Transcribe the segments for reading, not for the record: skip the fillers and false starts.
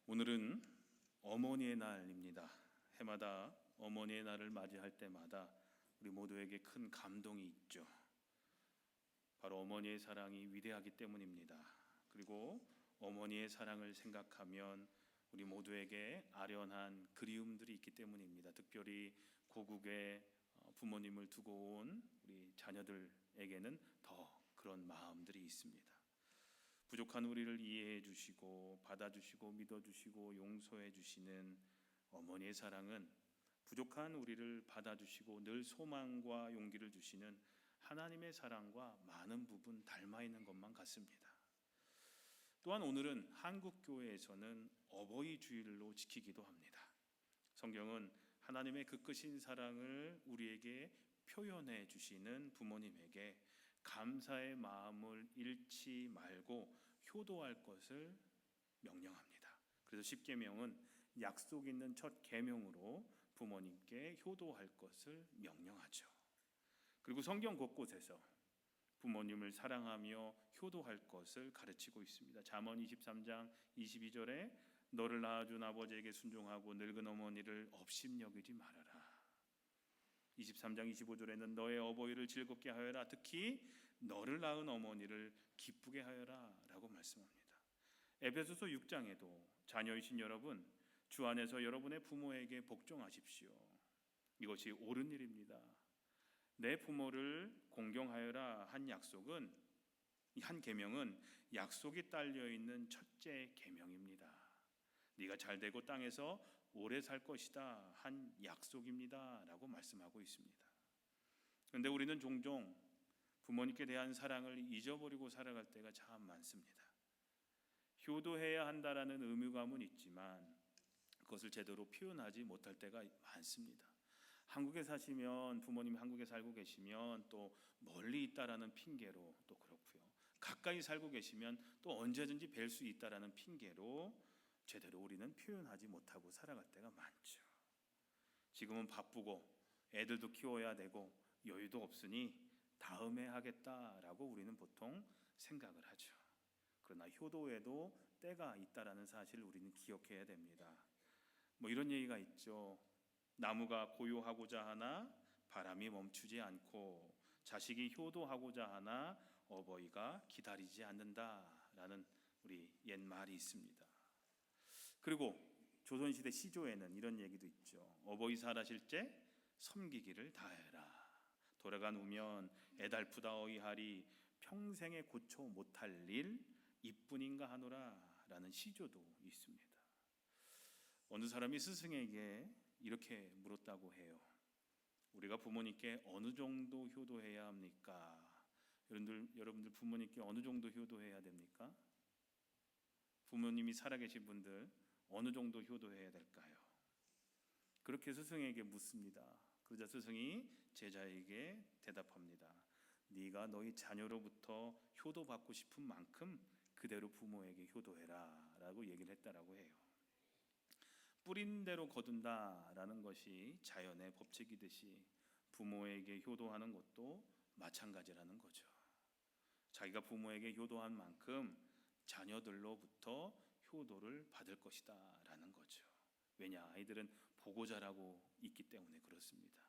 오늘은 어머니의 날입니다. 해마다 어머니의 날을 맞이할 때마다 우리 모두에게 큰 감동이 있죠. 바로 어머니의 사랑이 위대하기 때문입니다. 그리고 어머니의 사랑을 생각하면 우리 모두에게 아련한 그리움들이 있기 때문입니다. 특별히 고국에 부모님을 두고 온 우리 자녀들에게는 더 그런 마음들이 있습니다. 부족한 우리를 이해해 주시고 받아주시고 믿어주시고 용서해 주시는 어머니의 사랑은 부족한 우리를 받아주시고 늘 소망과 용기를 주시는 하나님의 사랑과 많은 부분 닮아 있는 것만 같습니다. 또한 오늘은 한국교회에서는 어버이 주일로 지키기도 합니다. 성경은 하나님의 그 크신 사랑을 우리에게 표현해 주시는 부모님에게 감사의 마음을 잃지 말고 효도할 것을 명령합니다. 그래서 십계명은 약속 있는 첫 계명으로 부모님께 효도할 것을 명령하죠. 그리고 성경 곳곳에서 부모님을 사랑하며 효도할 것을 가르치고 있습니다. 잠언 23장 22절에 너를 낳아준 아버지에게 순종하고 늙은 어머니를 업신여기지 말아라. 23장 25절에는 너의 어버이를 즐겁게 하여라. 특히 너를 낳은 어머니를 기쁘게 하여라 라고 말씀합니다. 에베소서 6장에도 자녀이신 여러분, 주 안에서 여러분의 부모에게 복종하십시오. 이것이 옳은 일입니다. 내 부모를 공경하여라 한 약속은, 한 계명은 약속이 딸려있는 첫째 계명입니다. 네가 잘되고 땅에서 오래 살 것이다 한 약속입니다 라고 말씀하고 있습니다. 그런데 우리는 종종 부모님께 대한 사랑을 잊어버리고 살아갈 때가 참 많습니다. 효도해야 한다라는 의무감은 있지만 그것을 제대로 표현하지 못할 때가 많습니다. 한국에 사시면, 부모님이 한국에 살고 계시면 또 멀리 있다라는 핑계로 또 그렇고요. 가까이 살고 계시면 또 언제든지 뵐 수 있다라는 핑계로 제대로 우리는 표현하지 못하고 살아갈 때가 많죠. 지금은 바쁘고 애들도 키워야 되고 여유도 없으니 다음에 하겠다라고 우리는 보통 생각을 하죠. 그러나 효도에도 때가 있다라는 사실을 우리는 기억해야 됩니다. 이런 얘기가 있죠. 나무가 고요하고자 하나 바람이 멈추지 않고 자식이 효도하고자 하나 어버이가 기다리지 않는다라는 우리 옛말이 있습니다. 그리고 조선시대 시조에는 이런 얘기도 있죠. 어버이 살아실 때 섬기기를 다해라. 돌아간 후면 애달프다 어이하리 평생에 고쳐 못할 일 이뿐인가 하노라 라는 시조도 있습니다. 어느 사람이 스승에게 이렇게 물었다고 해요. 우리가 부모님께 어느 정도 효도해야 합니까? 여러분들 부모님께 어느 정도 효도해야 됩니까? 부모님이 살아계신 분들 어느 정도 효도해야 될까요? 그렇게 스승에게 묻습니다. 그러자 스승이 제자에게 대답합니다. 네가 너희 자녀로부터 효도받고 싶은 만큼 그대로 부모에게 효도해라 라고 얘기를 했다라고 해요. 뿌린 대로 거둔다라는 것이 자연의 법칙이듯이 부모에게 효도하는 것도 마찬가지라는 거죠. 자기가 부모에게 효도한 만큼 자녀들로부터 효도를 받을 것이다 라는 거죠. 왜냐? 아이들은 보고 자라고 있기 때문에 그렇습니다.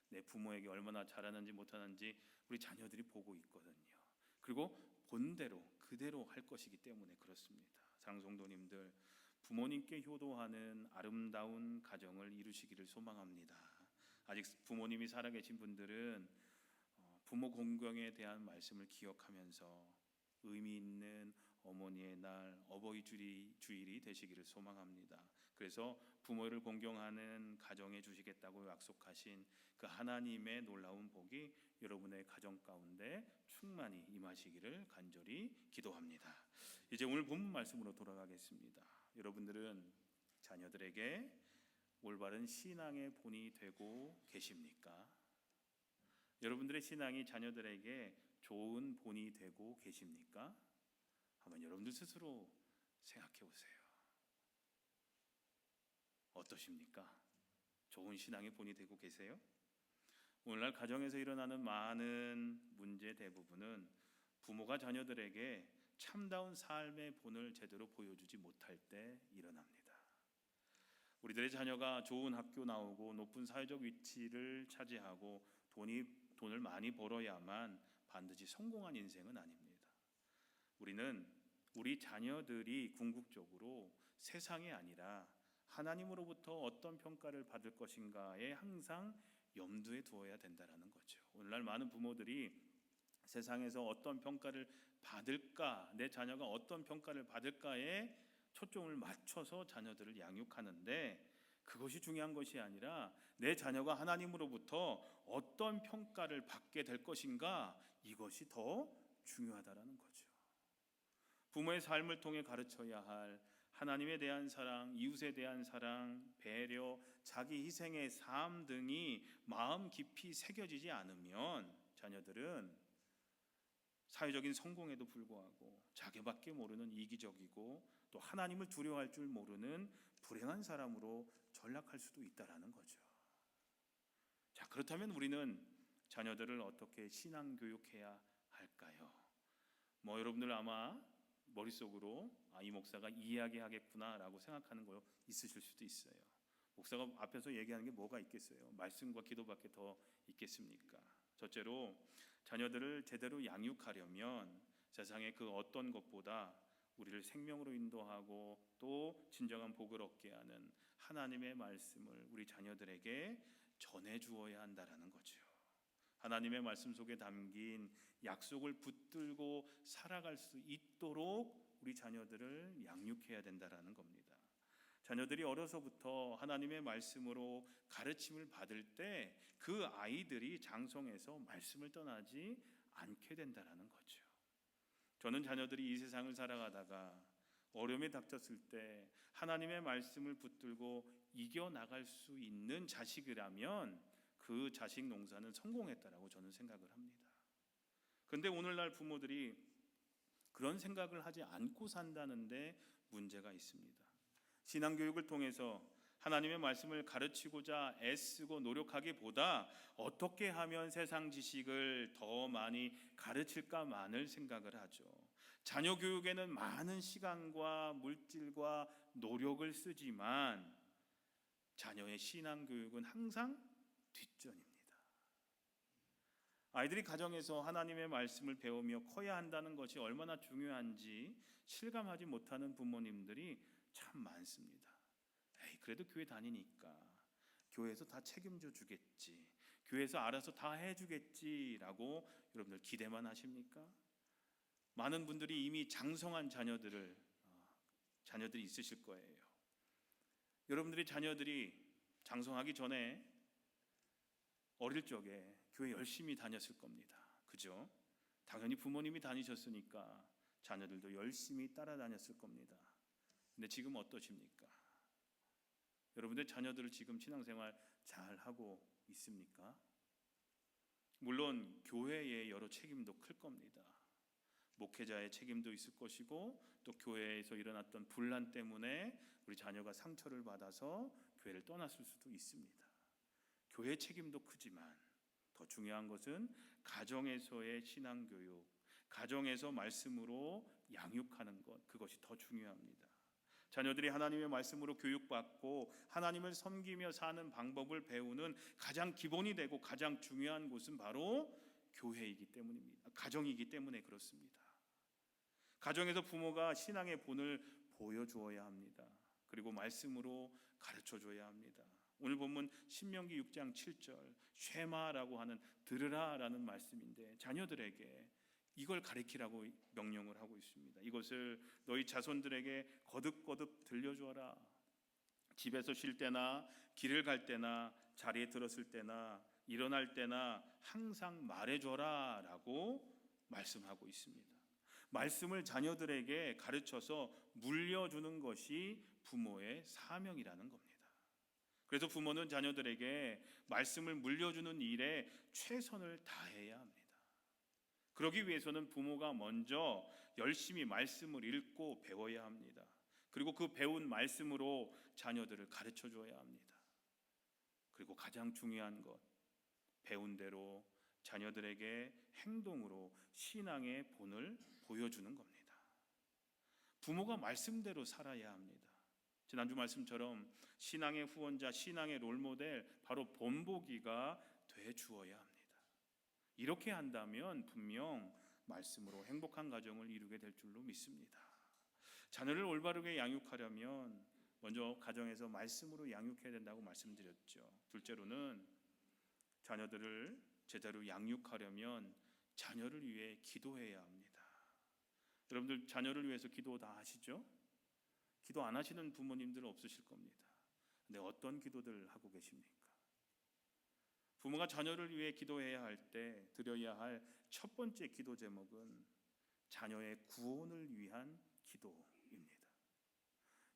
내 부모에게 얼마나 잘하는지 못하는지 우리 자녀들이 보고 있거든요. 그리고 본대로 그대로 할 것이기 때문에 그렇습니다. 사랑하는 성도님들, 부모님께 효도하는 아름다운 가정을 이루시기를 소망합니다. 아직 부모님이 살아계신 분들은 부모 공경에 대한 말씀을 기억하면서 의미 있는 어머니의 날, 어버이 주일이 되시기를 소망합니다. 그래서 부모를 공경하는 가정에 주시겠다고 약속하신 그 하나님의 놀라운 복이 여러분의 가정 가운데 충만히 임하시기를 간절히 기도합니다. 이제 오늘 본문 말씀으로 돌아가겠습니다. 여러분들은 자녀들에게 올바른 신앙의 본이 되고 계십니까? 여러분들의 신앙이 자녀들에게 좋은 본이 되고 계십니까? 한번 여러분들 스스로 생각해 보세요. 어떠십니까? 좋은 신앙의 본이 되고 계세요? 오늘날 가정에서 일어나는 많은 문제 대부분은 부모가 자녀들에게 참다운 삶의 본을 제대로 보여주지 못할 때 일어납니다. 우리들의 자녀가 좋은 학교 나오고 높은 사회적 위치를 차지하고 돈을 많이 벌어야만 반드시 성공한 인생은 아닙니다. 우리는 우리 자녀들이 궁극적으로 세상이 아니라 하나님으로부터 어떤 평가를 받을 것인가에 항상 염두에 두어야 된다는 거죠. 오늘날 많은 부모들이 세상에서 어떤 평가를 받을까, 내 자녀가 어떤 평가를 받을까에 초점을 맞춰서 자녀들을 양육하는데, 그것이 중요한 것이 아니라 내 자녀가 하나님으로부터 어떤 평가를 받게 될 것인가, 이것이 더 중요하다는 거죠. 부모의 삶을 통해 가르쳐야 할 하나님에 대한 사랑, 이웃에 대한 사랑, 배려, 자기 희생의 삶 등이 마음 깊이 새겨지지 않으면 자녀들은 사회적인 성공에도 불구하고 자기밖에 모르는 이기적이고 또 하나님을 두려워할 줄 모르는 불행한 사람으로 전락할 수도 있다라는 거죠. 자, 그렇다면 우리는 자녀들을 어떻게 신앙 교육해야 할까요? 여러분들 아마 머릿속으로 이 목사가 이야기하겠구나라고 생각하는 거 있으실 수도 있어요. 목사가 앞에서 얘기하는 게 뭐가 있겠어요? 말씀과 기도밖에 더 있겠습니까? 첫째로 자녀들을 제대로 양육하려면 세상의 그 어떤 것보다 우리를 생명으로 인도하고 또 진정한 복을 얻게 하는 하나님의 말씀을 우리 자녀들에게 전해 주어야 한다라는 거죠. 하나님의 말씀 속에 담긴 약속을 붙들고 살아갈 수 있도록 우리 자녀들을 양육해야 된다라는 겁니다. 자녀들이 어려서부터 하나님의 말씀으로 가르침을 받을 때 그 아이들이 장성해서 말씀을 떠나지 않게 된다라는 거죠. 저는 자녀들이 이 세상을 살아가다가 어려움이 닥쳤을 때 하나님의 말씀을 붙들고 이겨나갈 수 있는 자식이라면 그 자식 농사는 성공했다라고 저는 생각을 합니다. 그런데 오늘날 부모들이 그런 생각을 하지 않고 산다는데 문제가 있습니다. 신앙교육을 통해서 하나님의 말씀을 가르치고자 애쓰고 노력하기보다 어떻게 하면 세상 지식을 더 많이 가르칠까만을 생각을 하죠. 자녀 교육에는 많은 시간과 물질과 노력을 쓰지만 자녀의 신앙 교육은 항상 뒷전입니다. 아이들이 가정에서 하나님의 말씀을 배우며 커야 한다는 것이 얼마나 중요한지 실감하지 못하는 부모님들이 참 많습니다. 그래도 교회 다니니까 교회에서 다 책임져 주겠지, 교회에서 알아서 다 해주겠지라고 여러분들 기대만 하십니까? 많은 분들이 이미 장성한 자녀들이 있으실 거예요. 여러분들이 자녀들이 장성하기 전에 어릴 적에 교회 열심히 다녔을 겁니다. 그죠? 당연히 부모님이 다니셨으니까 자녀들도 열심히 따라다녔을 겁니다. 근데 지금 어떠십니까? 여러분들 자녀들을 지금 신앙생활 잘 하고 있습니까? 물론 교회의 여러 책임도 클 겁니다. 목회자의 책임도 있을 것이고 또 교회에서 일어났던 분란 때문에 우리 자녀가 상처를 받아서 교회를 떠났을 수도 있습니다. 교회 책임도 크지만 더 중요한 것은 가정에서의 신앙교육, 가정에서 말씀으로 양육하는 것, 그것이 더 중요합니다. 자녀들이 하나님의 말씀으로 교육받고 하나님을 섬기며 사는 방법을 배우는 가장 기본이 되고 가장 중요한 곳은 바로 교회이기 때문입니다. 가정이기 때문에 그렇습니다. 가정에서 부모가 신앙의 본을 보여주어야 합니다. 그리고 말씀으로 가르쳐줘야 합니다. 오늘 본문 신명기 6장 7절 쉐마라고 하는 들으라라는 말씀인데 자녀들에게 이걸 가르치라고 명령을 하고 있습니다. 이것을 너희 자손들에게 거듭거듭 들려주어라. 집에서 쉴 때나 길을 갈 때나 자리에 들었을 때나 일어날 때나 항상 말해줘라 라고 말씀하고 있습니다. 말씀을 자녀들에게 가르쳐서 물려주는 것이 부모의 사명이라는 겁니다. 그래서 부모는 자녀들에게 말씀을 물려주는 일에 최선을 다해야 합니다. 그러기 위해서는 부모가 먼저 열심히 말씀을 읽고 배워야 합니다. 그리고 그 배운 말씀으로 자녀들을 가르쳐 줘야 합니다. 그리고 가장 중요한 것, 배운 대로 자녀들에게 행동으로 신앙의 본을 보여주는 겁니다. 부모가 말씀대로 살아야 합니다. 지난주 말씀처럼 신앙의 후원자, 신앙의 롤모델 바로 본보기가 돼 주어야 합니다. 이렇게 한다면 분명 말씀으로 행복한 가정을 이루게 될 줄로 믿습니다. 자녀를 올바르게 양육하려면 먼저 가정에서 말씀으로 양육해야 된다고 말씀드렸죠. 둘째로는 자녀들을 제대로 양육하려면 자녀를 위해 기도해야 합니다. 여러분들 자녀를 위해서 기도 다 하시죠? 기도 안 하시는 부모님들은 없으실 겁니다. 근데 어떤 기도들 하고 계십니까? 부모가 자녀를 위해 기도해야 할 때 드려야 할 첫 번째 기도 제목은 자녀의 구원을 위한 기도입니다.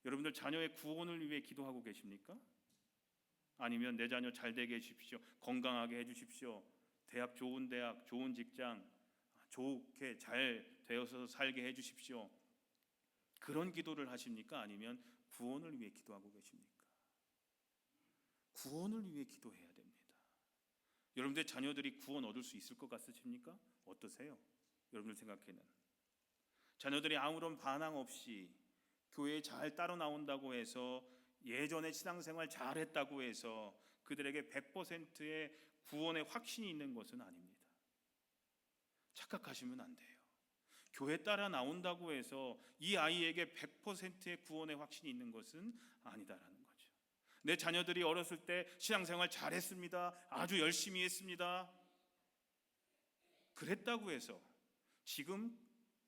여러분들 자녀의 구원을 위해 기도하고 계십니까? 아니면 내 자녀 잘 되게 해주십시오, 건강하게 해주십시오, 좋은 대학, 좋은 직장, 좋게 잘 되어서 살게 해주십시오, 그런 기도를 하십니까? 아니면 구원을 위해 기도하고 계십니까? 구원을 위해 기도해야 됩니다. 여러분들 자녀들이 구원 얻을 수 있을 것 같으십니까? 어떠세요? 여러분들 생각에는 자녀들이 아무런 반항 없이 교회에 잘 따라 나온다고 해서, 예전에 신앙생활 잘했다고 해서 그들에게 100%의 구원의 확신이 있는 것은 아닙니다. 착각하시면 안 돼요. 교회 따라 나온다고 해서 이 아이에게 100%의 구원의 확신이 있는 것은 아니다라는 거죠. 내 자녀들이 어렸을 때 신앙생활 잘했습니다, 아주 열심히 했습니다, 그랬다고 해서 지금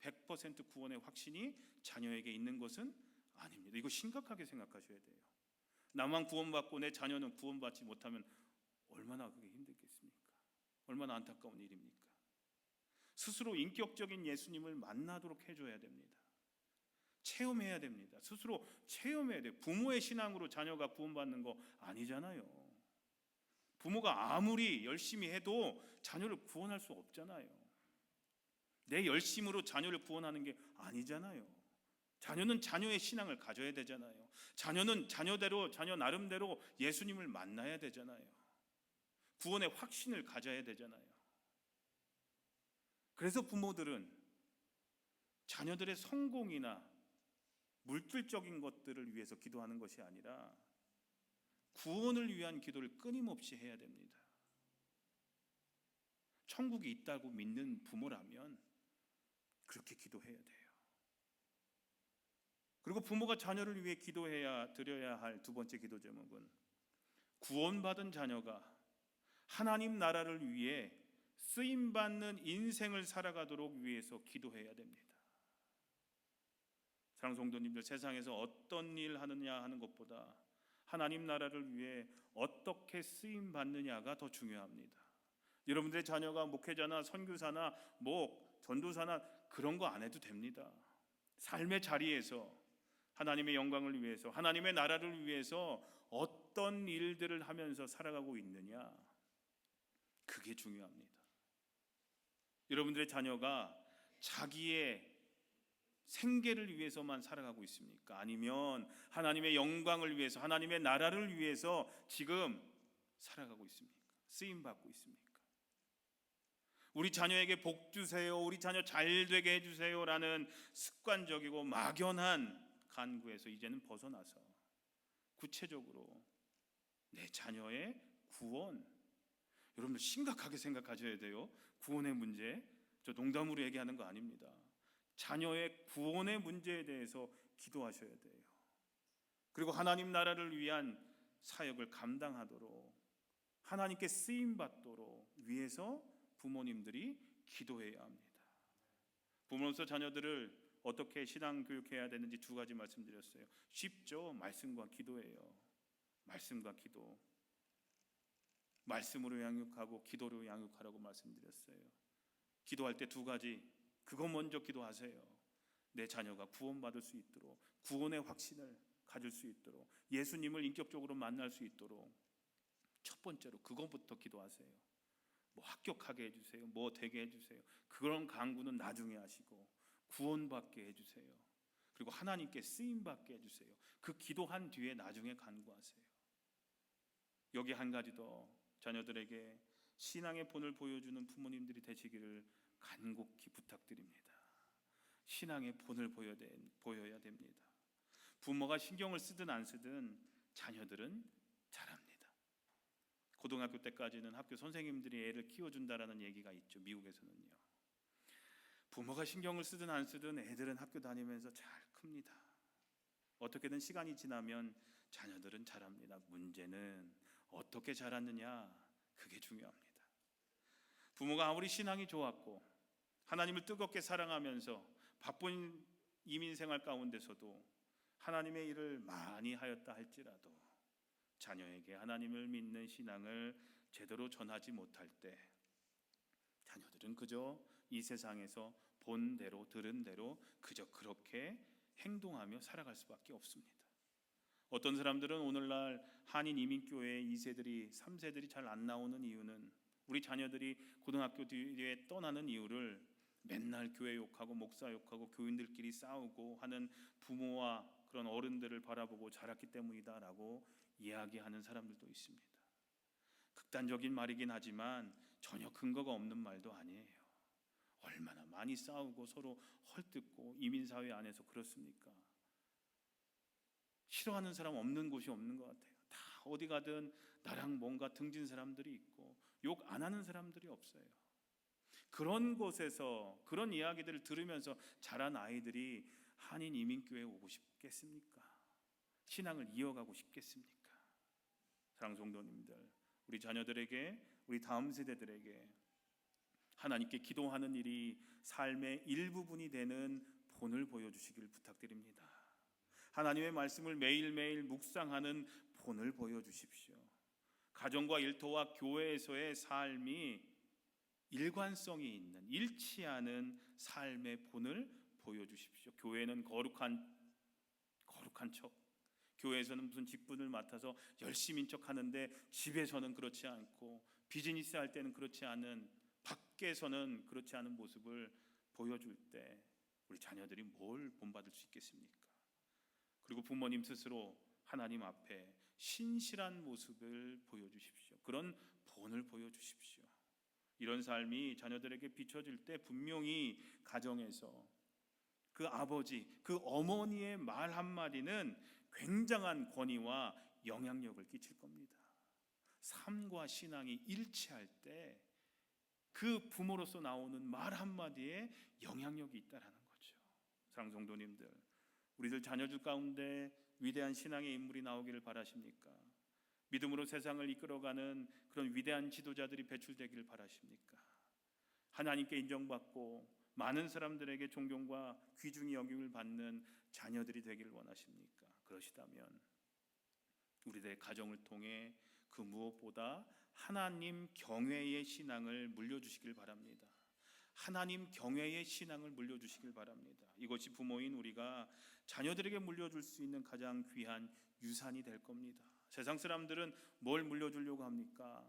100% 구원의 확신이 자녀에게 있는 것은 아닙니다. 이거 심각하게 생각하셔야 돼요. 나만 구원받고 내 자녀는 구원받지 못하면 얼마나 그게 힘들겠습니까? 얼마나 안타까운 일입니까? 스스로 인격적인 예수님을 만나도록 해줘야 됩니다. 체험해야 됩니다. 스스로 체험해야 돼요. 부모의 신앙으로 자녀가 구원받는 거 아니잖아요. 부모가 아무리 열심히 해도 자녀를 구원할 수 없잖아요. 내 열심으로 자녀를 구원하는 게 아니잖아요. 자녀는 자녀의 신앙을 가져야 되잖아요. 자녀는 자녀대로, 자녀 나름대로 예수님을 만나야 되잖아요. 구원의 확신을 가져야 되잖아요. 그래서 부모들은 자녀들의 성공이나 물질적인 것들을 위해서 기도하는 것이 아니라 구원을 위한 기도를 끊임없이 해야 됩니다. 천국이 있다고 믿는 부모라면 그렇게 기도해야 돼요. 그리고 부모가 자녀를 위해 드려야 할 두 번째 기도 제목은 구원받은 자녀가 하나님 나라를 위해 쓰임받는 인생을 살아가도록 위해서 기도해야 됩니다. 사랑하는 성도님들, 세상에서 어떤 일 하느냐 하는 것보다 하나님 나라를 위해 어떻게 쓰임받느냐가 더 중요합니다. 여러분들의 자녀가 목회자나 선교사나 전도사나 그런 거 안 해도 됩니다. 삶의 자리에서 하나님의 영광을 위해서, 하나님의 나라를 위해서 어떤 일들을 하면서 살아가고 있느냐, 그게 중요합니다. 여러분들의 자녀가 자기의 생계를 위해서만 살아가고 있습니까? 아니면 하나님의 영광을 위해서, 하나님의 나라를 위해서 지금 살아가고 있습니까? 쓰임받고 있습니까? 우리 자녀에게 복 주세요, 우리 자녀 잘 되게 해주세요라는 습관적이고 막연한 간구에서 이제는 벗어나서 구체적으로 내 자녀의 구원, 여러분들 심각하게 생각하셔야 돼요. 구원의 문제, 저 농담으로 얘기하는 거 아닙니다. 자녀의 구원의 문제에 대해서 기도하셔야 돼요. 그리고 하나님 나라를 위한 사역을 감당하도록, 하나님께 쓰임받도록 위해서 부모님들이 기도해야 합니다. 부모로서 자녀들을 어떻게 신앙 교육해야 되는지 두 가지 말씀드렸어요. 쉽죠? 말씀과 기도예요. 말씀과 기도. 말씀으로 양육하고 기도로 양육하라고 말씀드렸어요. 기도할 때 두 가지, 그거 먼저 기도하세요. 내 자녀가 구원받을 수 있도록, 구원의 확신을 가질 수 있도록, 예수님을 인격적으로 만날 수 있도록 첫 번째로 그것부터 기도하세요. 합격하게 해주세요, 되게 해주세요, 그런 간구는 나중에 하시고 구원받게 해주세요. 그리고 하나님께 쓰임받게 해주세요. 그 기도한 뒤에 나중에 간구하세요. 여기 한 가지 더, 자녀들에게 신앙의 본을 보여주는 부모님들이 되시기를 간곡히 부탁드립니다. 신앙의 본을 보여야 됩니다. 부모가 신경을 쓰든 안 쓰든 자녀들은 잘합니다. 고등학교 때까지는 학교 선생님들이 애를 키워준다라는 얘기가 있죠. 미국에서는요. 부모가 신경을 쓰든 안 쓰든 애들은 학교 다니면서 잘 큽니다. 어떻게든 시간이 지나면 자녀들은 자랍니다. 문제는 어떻게 자랐느냐, 그게 중요합니다. 부모가 아무리 신앙이 좋았고 하나님을 뜨겁게 사랑하면서 바쁜 이민 생활 가운데서도 하나님의 일을 많이 하였다 할지라도 자녀에게 하나님을 믿는 신앙을 제대로 전하지 못할 때 자녀들은 그저 이 세상에서 본 대로 들은 대로 그저 그렇게 행동하며 살아갈 수밖에 없습니다. 어떤 사람들은 오늘날 한인 이민교회 2세들이 3세들이 잘 안 나오는 이유는 우리 자녀들이 고등학교 뒤에 떠나는 이유를 맨날 교회 욕하고 목사 욕하고 교인들끼리 싸우고 하는 부모와 그런 어른들을 바라보고 자랐기 때문이다라고 이야기하는 사람들도 있습니다. 극단적인 말이긴 하지만 전혀 근거가 없는 말도 아니에요. 얼마나 많이 싸우고 서로 헐뜯고 이민사회 안에서 그렇습니까? 싫어하는 사람 없는 곳이 없는 것 같아요. 다 어디 가든 나랑 뭔가 등진 사람들이 있고 욕 안 하는 사람들이 없어요. 그런 곳에서 그런 이야기들을 들으면서 자란 아이들이 한인 이민교회에 오고 싶겠습니까? 신앙을 이어가고 싶겠습니까? 사랑하는 성도님들, 우리 자녀들에게, 우리 다음 세대들에게 하나님께 기도하는 일이 삶의 일부분이 되는 본을 보여주시길 부탁드립니다. 하나님의 말씀을 매일매일 묵상하는 본을 보여주십시오. 가정과 일터와 교회에서의 삶이 일관성이 있는 일치하는 삶의 본을 보여주십시오. 교회는 거룩한 척, 교회에서는 무슨 직분을 맡아서 열심인 척 하는데 집에서는 그렇지 않고 비즈니스 할 때는 그렇지 않은, 밖에서는 그렇지 않은 모습을 보여줄 때 우리 자녀들이 뭘 본받을 수 있겠습니까? 그리고 부모님 스스로 하나님 앞에 신실한 모습을 보여주십시오. 그런 본을 보여주십시오. 이런 삶이 자녀들에게 비춰질 때 분명히 가정에서 그 아버지, 그 어머니의 말 한마디는 굉장한 권위와 영향력을 끼칠 겁니다. 삶과 신앙이 일치할 때 그 부모로서 나오는 말 한마디에 영향력이 있다라는 거죠. 사랑하는 성도님들, 우리들 자녀들 가운데 위대한 신앙의 인물이 나오기를 바라십니까? 믿음으로 세상을 이끌어가는 그런 위대한 지도자들이 배출되기를 바라십니까? 하나님께 인정받고 많은 사람들에게 존경과 귀중히 여김을 받는 자녀들이 되기를 원하십니까? 그러시다면 우리들의 가정을 통해 그 무엇보다 하나님 경외의 신앙을 물려주시길 바랍니다. 하나님 경외의 신앙을 물려주시길 바랍니다. 이것이 부모인 우리가 자녀들에게 물려줄 수 있는 가장 귀한 유산이 될 겁니다. 세상 사람들은 뭘 물려주려고 합니까?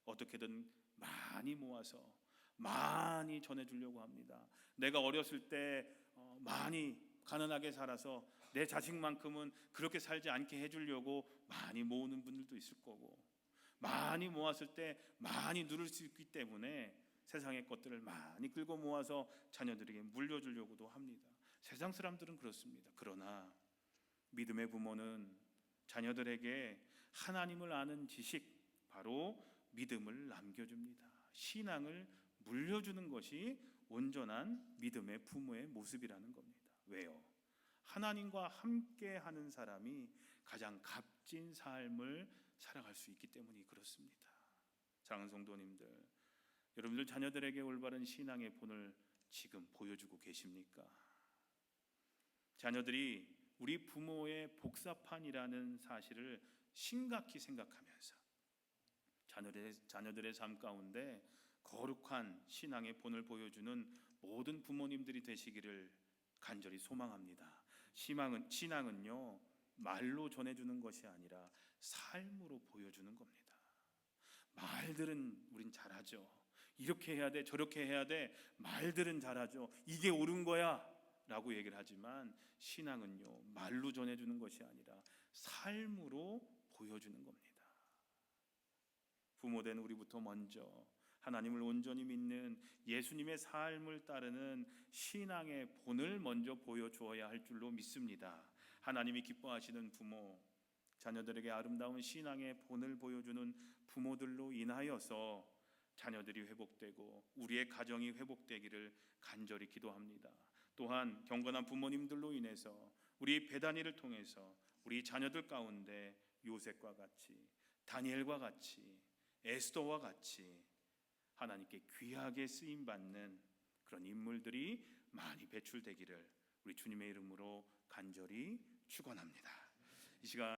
어떻게든 많이 모아서 많이 전해주려고 합니다. 내가 어렸을 때 많이 가난하게 살아서 내 자식만큼은 그렇게 살지 않게 해주려고 많이 모으는 분들도 있을 거고, 많이 모았을 때 많이 누릴 수 있기 때문에 세상의 것들을 많이 끌고 모아서 자녀들에게 물려주려고도 합니다. 세상 사람들은 그렇습니다. 그러나 믿음의 부모는 자녀들에게 하나님을 아는 지식, 바로 믿음을 남겨줍니다. 신앙을 물려주는 것이 온전한 믿음의 부모의 모습이라는 겁니다. 왜요? 하나님과 함께하는 사람이 가장 값진 삶을 살아갈 수 있기 때문이 그렇습니다. 사랑하는 성도님들, 여러분들 자녀들에게 올바른 신앙의 본을 지금 보여주고 계십니까? 자녀들이 우리 부모의 복사판이라는 사실을 심각히 생각하면서 자녀들의 삶 가운데 거룩한 신앙의 본을 보여주는 모든 부모님들이 되시기를 간절히 소망합니다. 신앙은요, 말로 전해주는 것이 아니라 삶으로 보여주는 겁니다. 말들은 우린 잘하죠. 이렇게 해야 돼, 저렇게 해야 돼. 말들은 잘하죠. 이게 옳은 거야 라고 얘기를 하지만 신앙은요, 말로 전해주는 것이 아니라 삶으로 보여주는 겁니다. 부모된 우리부터 먼저 하나님을 온전히 믿는 예수님의 삶을 따르는 신앙의 본을 먼저 보여주어야 할 줄로 믿습니다. 하나님이 기뻐하시는 부모, 자녀들에게 아름다운 신앙의 본을 보여주는 부모들로 인하여서 자녀들이 회복되고 우리의 가정이 회복되기를 간절히 기도합니다. 또한 경건한 부모님들로 인해서 우리 베다니를 통해서 우리 자녀들 가운데 요셉과 같이, 다니엘과 같이, 에스더와 같이 하나님께 귀하게 쓰임 받는 그런 인물들이 많이 배출되기를 우리 주님의 이름으로 간절히 축원합니다. 이 시간